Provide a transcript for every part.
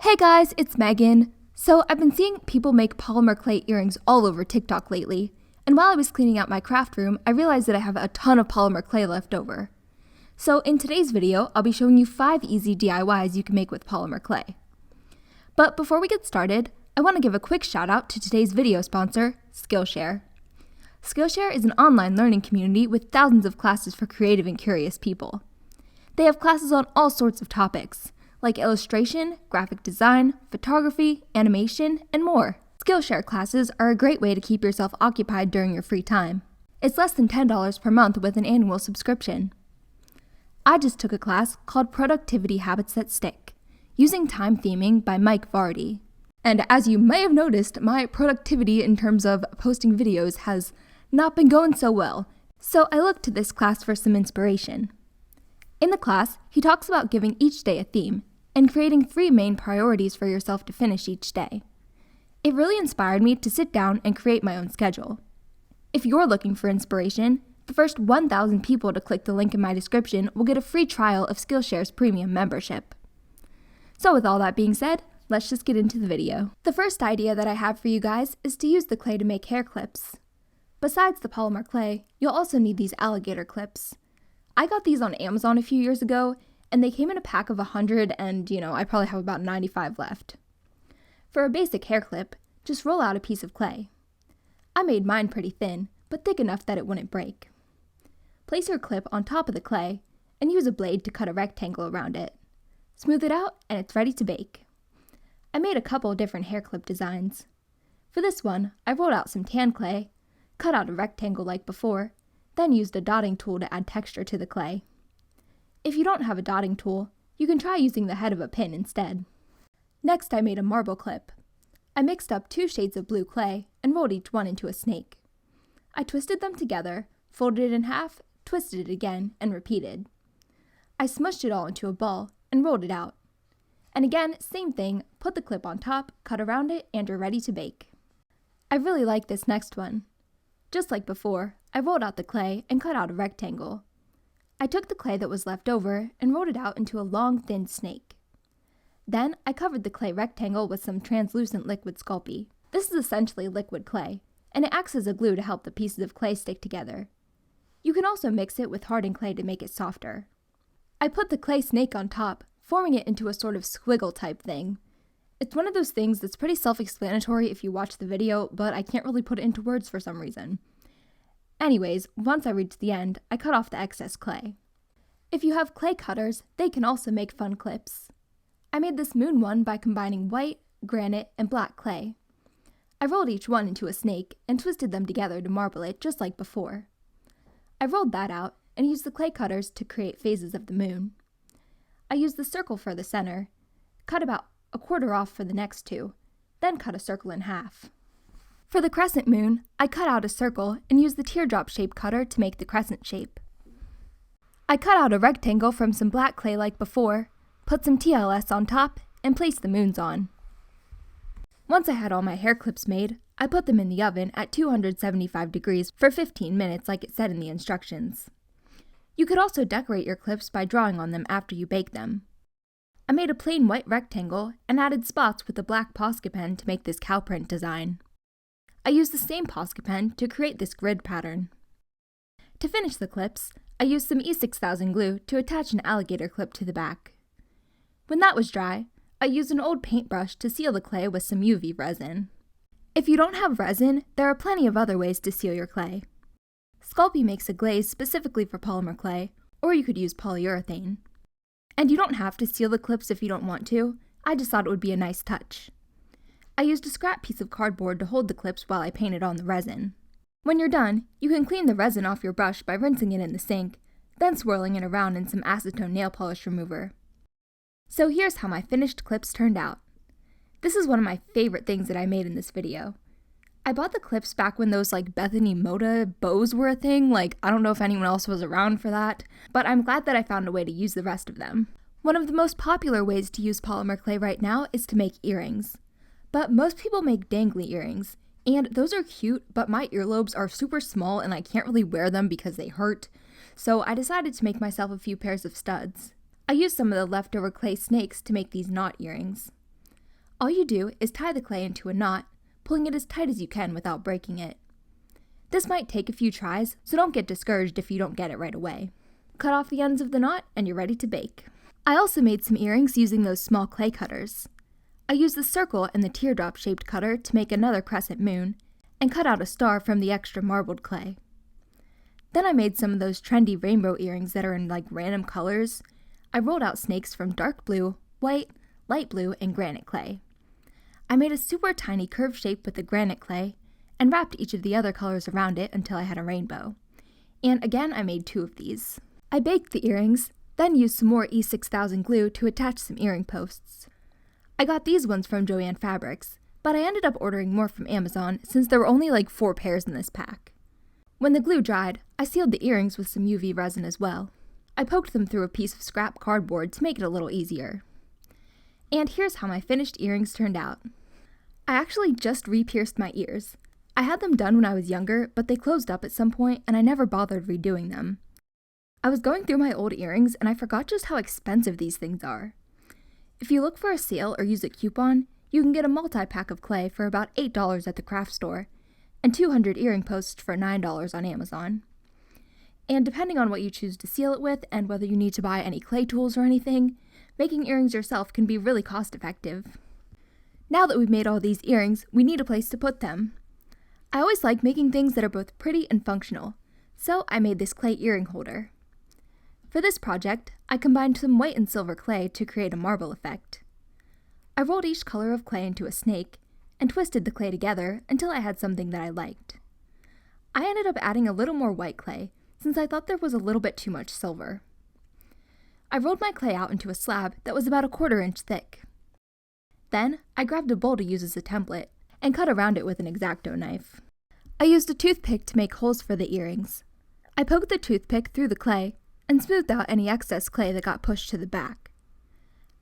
Hey guys, it's Megan. So I've been seeing people make polymer clay earrings all over TikTok lately, and while I was cleaning out my craft room, I realized that I have a ton of polymer clay left over. So in today's video, I'll be showing you 5 easy DIYs you can make with polymer clay. But before we get started, I want to give a quick shout out to today's video sponsor, Skillshare. Skillshare is an online learning community with thousands of classes for creative and curious people. They have classes on all sorts of topics, like illustration, graphic design, photography, animation, and more. Skillshare classes are a great way to keep yourself occupied during your free time. It's less than $10 per month with an annual subscription. I just took a class called Productivity Habits That Stick, using time theming by Mike Vardy. And as you may have noticed, my productivity in terms of posting videos has not been going so well, so I looked to this class for some inspiration. In the class, he talks about giving each day a theme and creating 3 main priorities for yourself to finish each day. It really inspired me to sit down and create my own schedule. If you're looking for inspiration, the first 1,000 people to click the link in my description will get a free trial of Skillshare's premium membership. So with all that being said, let's just get into the video. The first idea that I have for you guys is to use the clay to make hair clips. Besides the polymer clay, you'll also need these alligator clips. I got these on Amazon a few years ago, and they came in a pack of 100 and, I probably have about 95 left. For a basic hair clip, just roll out a piece of clay. I made mine pretty thin, but thick enough that it wouldn't break. Place your clip on top of the clay, and use a blade to cut a rectangle around it. Smooth it out, and it's ready to bake. I made a couple different hair clip designs. For this one, I rolled out some tan clay, cut out a rectangle like before, then used a dotting tool to add texture to the clay. If you don't have a dotting tool, you can try using the head of a pin instead. Next, I made a marble clip. I mixed up 2 shades of blue clay and rolled each one into a snake. I twisted them together, folded it in half, twisted it again, and repeated. I smushed it all into a ball and rolled it out. And again, same thing, put the clip on top, cut around it, and you're ready to bake. I really like this next one. Just like before, I rolled out the clay and cut out a rectangle. I took the clay that was left over and rolled it out into a long, thin snake. Then I covered the clay rectangle with some translucent liquid Sculpey. This is essentially liquid clay, and it acts as a glue to help the pieces of clay stick together. You can also mix it with hardened clay to make it softer. I put the clay snake on top, forming it into a sort of squiggle type thing. It's one of those things that's pretty self-explanatory if you watch the video, but I can't really put it into words for some reason. Anyways, once I reached the end, I cut off the excess clay. If you have clay cutters, they can also make fun clips. I made this moon one by combining white, granite, and black clay. I rolled each one into a snake and twisted them together to marble it just like before. I rolled that out and used the clay cutters to create phases of the moon. I used the circle for the center, cut about a quarter off for the next 2, then cut a circle in half. For the crescent moon, I cut out a circle and used the teardrop shape cutter to make the crescent shape. I cut out a rectangle from some black clay like before, put some TLS on top, and placed the moons on. Once I had all my hair clips made, I put them in the oven at 275 degrees for 15 minutes like it said in the instructions. You could also decorate your clips by drawing on them after you bake them. I made a plain white rectangle and added spots with a black Posca pen to make this cow print design. I used the same Posca pen to create this grid pattern. To finish the clips, I used some E6000 glue to attach an alligator clip to the back. When that was dry, I used an old paintbrush to seal the clay with some UV resin. If you don't have resin, there are plenty of other ways to seal your clay. Sculpey makes a glaze specifically for polymer clay, or you could use polyurethane. And you don't have to seal the clips if you don't want to, I just thought it would be a nice touch. I used a scrap piece of cardboard to hold the clips while I painted on the resin. When you're done, you can clean the resin off your brush by rinsing it in the sink, then swirling it around in some acetone nail polish remover. So here's how my finished clips turned out. This is one of my favorite things that I made in this video. I bought the clips back when those Bethany Moda bows were a thing, I don't know if anyone else was around for that, but I'm glad that I found a way to use the rest of them. One of the most popular ways to use polymer clay right now is to make earrings. But most people make dangly earrings, and those are cute, but my earlobes are super small and I can't really wear them because they hurt, so I decided to make myself a few pairs of studs. I used some of the leftover clay snakes to make these knot earrings. All you do is tie the clay into a knot, pulling it as tight as you can without breaking it. This might take a few tries, so don't get discouraged if you don't get it right away. Cut off the ends of the knot and you're ready to bake. I also made some earrings using those small clay cutters. I used the circle and the teardrop shaped cutter to make another crescent moon, and cut out a star from the extra marbled clay. Then I made some of those trendy rainbow earrings that are in like random colors. I rolled out snakes from dark blue, white, light blue, and granite clay. I made a super tiny curved shape with the granite clay, and wrapped each of the other colors around it until I had a rainbow. And again, I made 2 of these. I baked the earrings, then used some more E6000 glue to attach some earring posts. I got these ones from Joann Fabrics, but I ended up ordering more from Amazon since there were only like 4 pairs in this pack. When the glue dried, I sealed the earrings with some UV resin as well. I poked them through a piece of scrap cardboard to make it a little easier. And here's how my finished earrings turned out. I actually just re-pierced my ears. I had them done when I was younger, but they closed up at some point and I never bothered redoing them. I was going through my old earrings and I forgot just how expensive these things are. If you look for a sale or use a coupon, you can get a multi-pack of clay for about $8 at the craft store, and 200 earring posts for $9 on Amazon. And depending on what you choose to seal it with and whether you need to buy any clay tools or anything, making earrings yourself can be really cost-effective. Now that we've made all these earrings, we need a place to put them. I always like making things that are both pretty and functional, so I made this clay earring holder. For this project, I combined some white and silver clay to create a marble effect. I rolled each color of clay into a snake and twisted the clay together until I had something that I liked. I ended up adding a little more white clay since I thought there was a little bit too much silver. I rolled my clay out into a slab that was about 1/4 inch thick. Then, I grabbed a bowl to use as a template and cut around it with an X-Acto knife. I used a toothpick to make holes for the earrings. I poked the toothpick through the clay and smoothed out any excess clay that got pushed to the back.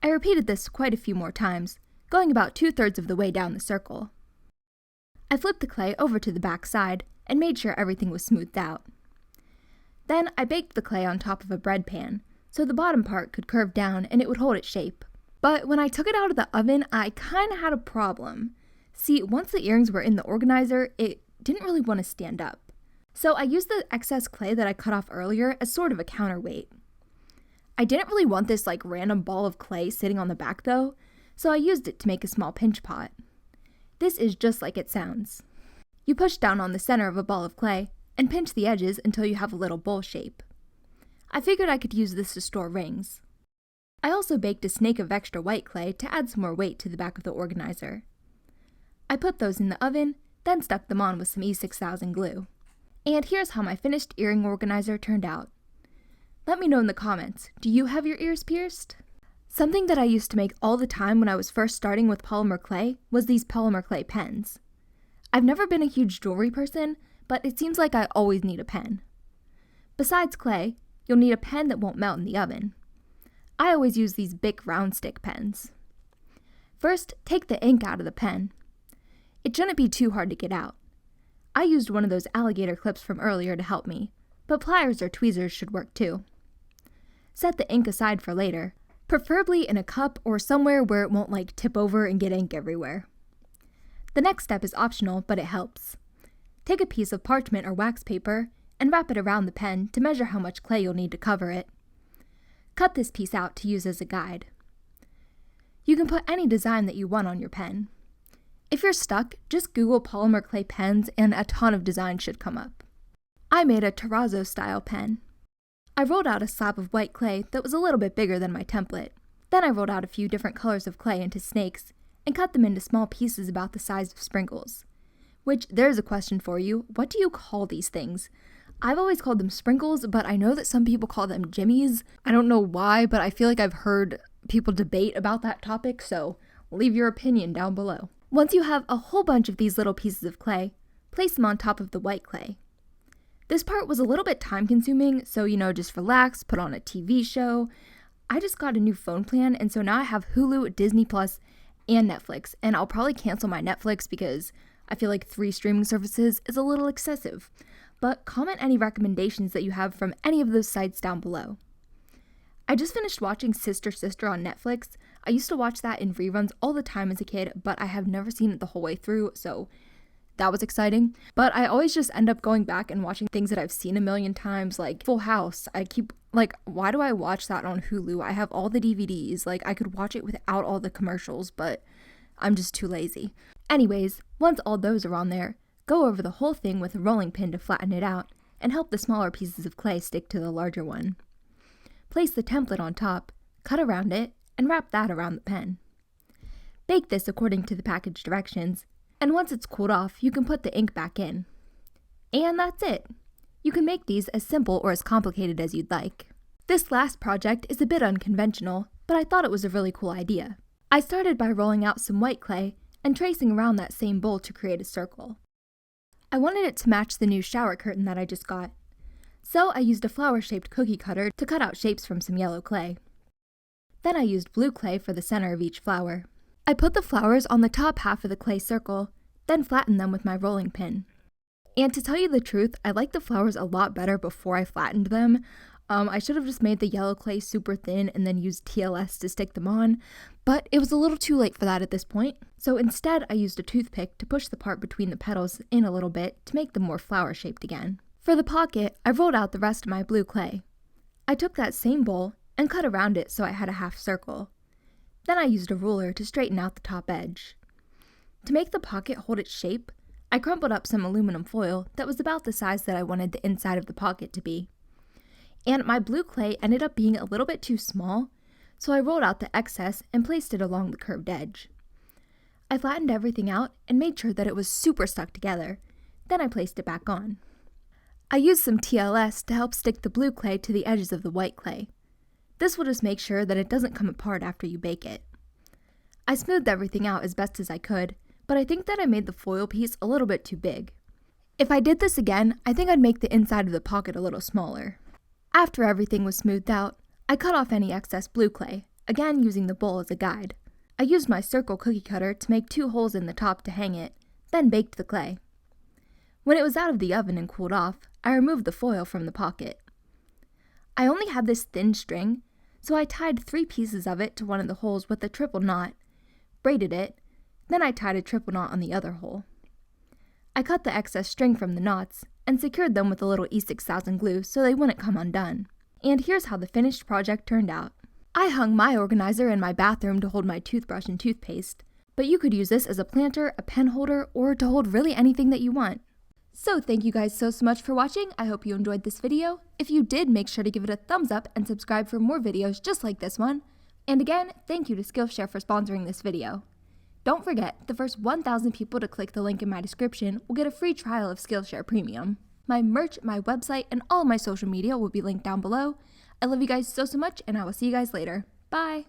I repeated this quite a few more times, going about 2/3 of the way down the circle. I flipped the clay over to the back side and made sure everything was smoothed out. Then I baked the clay on top of a bread pan, so the bottom part could curve down and it would hold its shape. But when I took it out of the oven, I kinda had a problem. See, once the earrings were in the organizer, it didn't really want to stand up. So I used the excess clay that I cut off earlier as sort of a counterweight. I didn't really want this like random ball of clay sitting on the back though, so I used it to make a small pinch pot. This is just like it sounds. You push down on the center of a ball of clay and pinch the edges until you have a little bowl shape. I figured I could use this to store rings. I also baked a snake of extra white clay to add some more weight to the back of the organizer. I put those in the oven, then stuck them on with some E6000 glue. And here's how my finished earring organizer turned out. Let me know in the comments, do you have your ears pierced? Something that I used to make all the time when I was first starting with polymer clay was these polymer clay pens. I've never been a huge jewelry person, but it seems like I always need a pen. Besides clay, you'll need a pen that won't melt in the oven. I always use these Bic round stick pens. First, take the ink out of the pen. It shouldn't be too hard to get out. I used one of those alligator clips from earlier to help me, but pliers or tweezers should work too. Set the ink aside for later, preferably in a cup or somewhere where it won't like tip over and get ink everywhere. The next step is optional, but it helps. Take a piece of parchment or wax paper and wrap it around the pen to measure how much clay you'll need to cover it. Cut this piece out to use as a guide. You can put any design that you want on your pen. If you're stuck, just Google polymer clay pens and a ton of designs should come up. I made a Terrazzo style pen. I rolled out a slab of white clay that was a little bit bigger than my template. Then I rolled out a few different colors of clay into snakes and cut them into small pieces about the size of sprinkles. Which, there's a question for you, what do you call these things? I've always called them sprinkles, but I know that some people call them jimmies. I don't know why, but I feel like I've heard people debate about that topic, so leave your opinion down below. Once you have a whole bunch of these little pieces of clay, place them on top of the white clay. This part was a little bit time consuming, so just relax, put on a TV show. I just got a new phone plan, and so now I have Hulu, Disney Plus, and Netflix, and I'll probably cancel my Netflix because I feel like 3 streaming services is a little excessive. But comment any recommendations that you have from any of those sites down below. I just finished watching Sister Sister on Netflix. I used to watch that in reruns all the time as a kid, but I have never seen it the whole way through, so that was exciting. But I always just end up going back and watching things that I've seen a million times, like Full House. I keep, like, why do I watch that on Hulu? I have all the DVDs. Like, I could watch it without all the commercials, but I'm just too lazy. Anyways, once all those are on there, go over the whole thing with a rolling pin to flatten it out and help the smaller pieces of clay stick to the larger one. Place the template on top, cut around it, and wrap that around the pen. Bake this according to the package directions, and once it's cooled off, you can put the ink back in. And that's it. You can make these as simple or as complicated as you'd like. This last project is a bit unconventional, but I thought it was a really cool idea. I started by rolling out some white clay and tracing around that same bowl to create a circle. I wanted it to match the new shower curtain that I just got, so I used a flower-shaped cookie cutter to cut out shapes from some yellow clay. Then I used blue clay for the center of each flower. I put the flowers on the top half of the clay circle, then flattened them with my rolling pin. And to tell you the truth, I liked the flowers a lot better before I flattened them. I should have just made the yellow clay super thin and then used TLS to stick them on, but it was a little too late for that at this point. So instead, I used a toothpick to push the part between the petals in a little bit to make them more flower-shaped again. For the pocket, I rolled out the rest of my blue clay. I took that same bowl and cut around it so I had a half circle. Then I used a ruler to straighten out the top edge. To make the pocket hold its shape, I crumpled up some aluminum foil that was about the size that I wanted the inside of the pocket to be. And my blue clay ended up being a little bit too small, so I rolled out the excess and placed it along the curved edge. I flattened everything out and made sure that it was super stuck together. Then I placed it back on. I used some TLS to help stick the blue clay to the edges of the white clay. This will just make sure that it doesn't come apart after you bake it. I smoothed everything out as best as I could, but I think that I made the foil piece a little bit too big. If I did this again, I think I'd make the inside of the pocket a little smaller. After everything was smoothed out, I cut off any excess blue clay, again using the bowl as a guide. I used my circle cookie cutter to make 2 holes in the top to hang it, then baked the clay. When it was out of the oven and cooled off, I removed the foil from the pocket. I only had this thin string, so I tied 3 pieces of it to one of the holes with a triple knot, braided it, then I tied a triple knot on the other hole. I cut the excess string from the knots and secured them with a little E6000 glue so they wouldn't come undone. And here's how the finished project turned out. I hung my organizer in my bathroom to hold my toothbrush and toothpaste, but you could use this as a planter, a pen holder, or to hold really anything that you want. So thank you guys so much for watching. I hope you enjoyed this video. If you did, make sure to give it a thumbs up and subscribe for more videos just like this one. And again, thank you to Skillshare for sponsoring this video. Don't forget, the first 1,000 people to click the link in my description will get a free trial of Skillshare Premium. My merch, my website, and all my social media will be linked down below. I love you guys so much, and I will see you guys later. Bye!